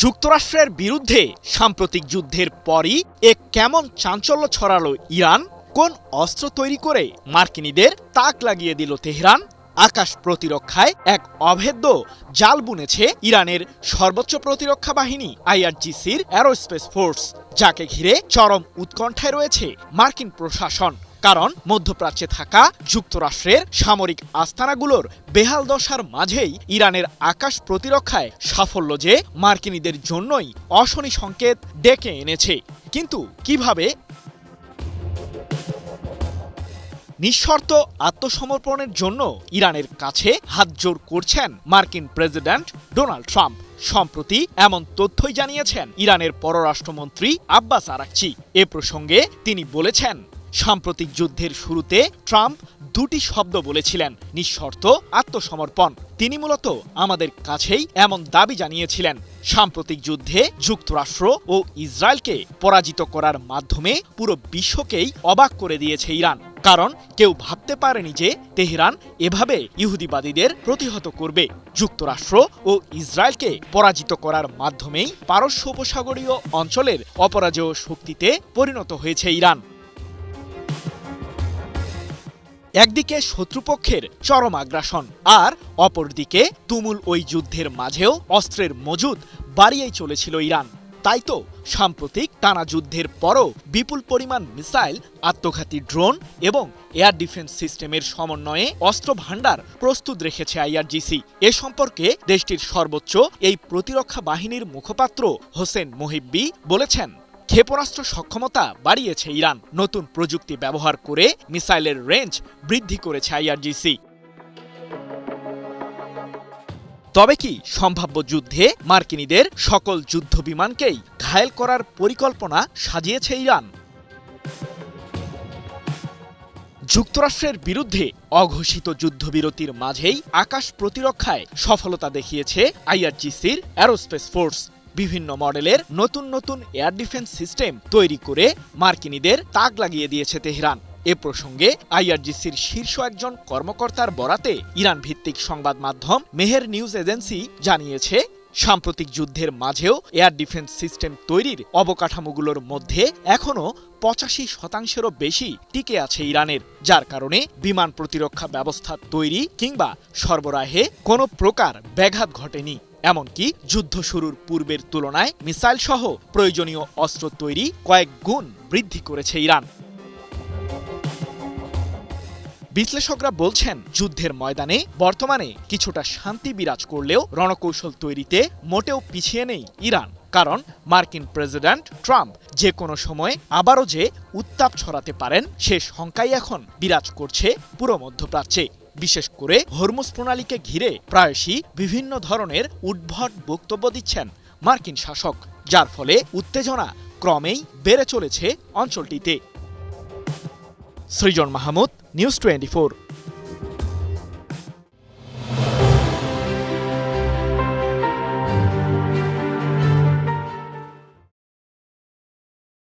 যুক্তরাষ্ট্রের বিরুদ্ধে সাম্প্রতিক যুদ্ধের পরই এক কেমন চাঞ্চল্য ছড়ালো ইরান? কোন অস্ত্র তৈরি করে মার্কিনীদের তাক লাগিয়ে দিল তেহরান? আকাশ প্রতিরক্ষায় এক অভেদ্য জাল বুনেছে ইরানের সর্বোচ্চ প্রতিরক্ষা বাহিনী আইআরজিসির অ্যারোস্পেস ফোর্স, যাকে ঘিরে চরম উৎকণ্ঠায় রয়েছে মার্কিন প্রশাসন। কারণ মধ্যপ্রাচ্যে থাকা যুক্তরাষ্ট্রের সামরিক আস্তানাগুলোর বেহাল দশার মাঝেই ইরানের আকাশ প্রতিরক্ষায় সাফল্য যে মার্কিনীদের জন্যই অশনি সংকেত ডেকে এনেছে। কিন্তু কিভাবে? নিঃশর্ত আত্মসমর্পণের জন্য ইরানের কাছে হাতজোড় করছেন মার্কিন প্রেসিডেন্ট ডোনাল্ড ট্রাম্প। সম্প্রতি এমন তথ্যই জানিয়েছেন ইরানের পররাষ্ট্রমন্ত্রী আব্বাস আরাকচি। এ প্রসঙ্গে তিনি বলেছেন, সাম্প্রতিক যুদ্ধের শুরুতে ট্রাম্প দুটি শব্দ বলেছিলেন, নিঃশর্ত আত্মসমর্পণ। তিনি মূলত আমাদের কাছেই এমন দাবি জানিয়েছিলেন। সাম্প্রতিক যুদ্ধে যুক্তরাষ্ট্র ও ইসরায়েলকে পরাজিত করার মাধ্যমে পুরো বিশ্বকেই অবাক করে দিয়েছে ইরান। কারণ কেউ ভাবতে পারেনি যে তেহরান এভাবে ইহুদিবাদীদের প্রতিহত করবে। যুক্তরাষ্ট্র ও ইসরায়েলকে পরাজিত করার মাধ্যমেই পারস্য উপসাগরীয় অঞ্চলের অপরাজেয় শক্তিতে পরিণত হয়েছে ইরান। একদিকে শত্রুপক্ষের চরম আগ্রাসন, আর অপরদিকে তুমুল ওই যুদ্ধের মাঝেও অস্ত্রের মজুদ বাড়িয়েই চলেছিল ইরান। তাই তো সাম্প্রতিক টানা যুদ্ধের পরও বিপুল পরিমাণ মিসাইল, আত্মঘাতী ড্রোন এবং এয়ার ডিফেন্স সিস্টেমের সমন্বয়ে অস্ত্র ভাণ্ডার প্রস্তুত রেখেছে আইআরজিসি। এ সম্পর্কে দেশটির সর্বোচ্চ এই প্রতিরক্ষা বাহিনীর মুখপাত্র হোসেন মোহিব্বি বলেছেন, ক্ষেপণাস্ত্র সক্ষমতা বাড়িয়েছে ইরান, নতুন প্রযুক্তি ব্যবহার করে মিসাইলের রেঞ্জ বৃদ্ধি করেছে আইআরজিসি। তবে কি সম্ভাব্য যুদ্ধে মার্কিনীদের সকল যুদ্ধ বিমানকেই ঘায়েল করার পরিকল্পনা সাজিয়েছে ইরান? যুক্তরাষ্ট্রের বিরুদ্ধে অঘোষিত যুদ্ধবিরতির মাঝেই আকাশ প্রতিরক্ষায় সফলতা দেখিয়েছে আইআরজিসির অ্যারোস্পেস ফোর্স। বিভিন্ন মডেলের নতুন নতুন এয়ার ডিফেন্স সিস্টেম তৈরি করে মার্কিনীদের তাক লাগিয়ে দিয়েছে তেহরান। এ প্রসঙ্গে আইআরজিসির শীর্ষ একজন কর্মকর্তার বরাতে ইরান ভিত্তিক সংবাদ মাধ্যম মেহের নিউজ এজেন্সি জানিয়েছে, সাম্প্রতিক যুদ্ধের মাঝেও এয়ার ডিফেন্স সিস্টেম তৈরির অবকাঠামোগুলোর মধ্যে এখনও 85%-এরও বেশি টিকে আছে ইরানের, যার কারণে বিমান প্রতিরক্ষা ব্যবস্থা তৈরি কিংবা সরবরাহে কোনো প্রকার ব্যাঘাত ঘটেনি। এমনকি যুদ্ধ শুরুর পূর্বের তুলনায় মিসাইল সহ প্রয়োজনীয় অস্ত্র তৈরি কয়েক গুণ বৃদ্ধি করেছে ইরান। বিশ্লেষকরা বলছেন, যুদ্ধের ময়দানে বর্তমানে কিছুটা শান্তি বিরাজ করলেও রণকৌশল তৈরিতে মোটেও পিছিয়ে নেই ইরান। কারণ মার্কিন প্রেসিডেন্ট ট্রাম্প যে কোনো সময় আবারও যে উত্তাপ ছড়াতে পারেন সে শঙ্কাই এখন বিরাজ করছে পুরো মধ্যপ্রাচ্যে। বিশেষ করে হরমুজ প্রণালীকে ঘিরে প্রায়শই বিভিন্ন ধরনের উদ্ভট বক্তব্য দিচ্ছেন মার্কিন শাসক, যার ফলে উত্তেজনা ক্রমেই বেড়ে চলেছে অঞ্চলটিতে। সৃজন মাহমুদ, নিউজ 24।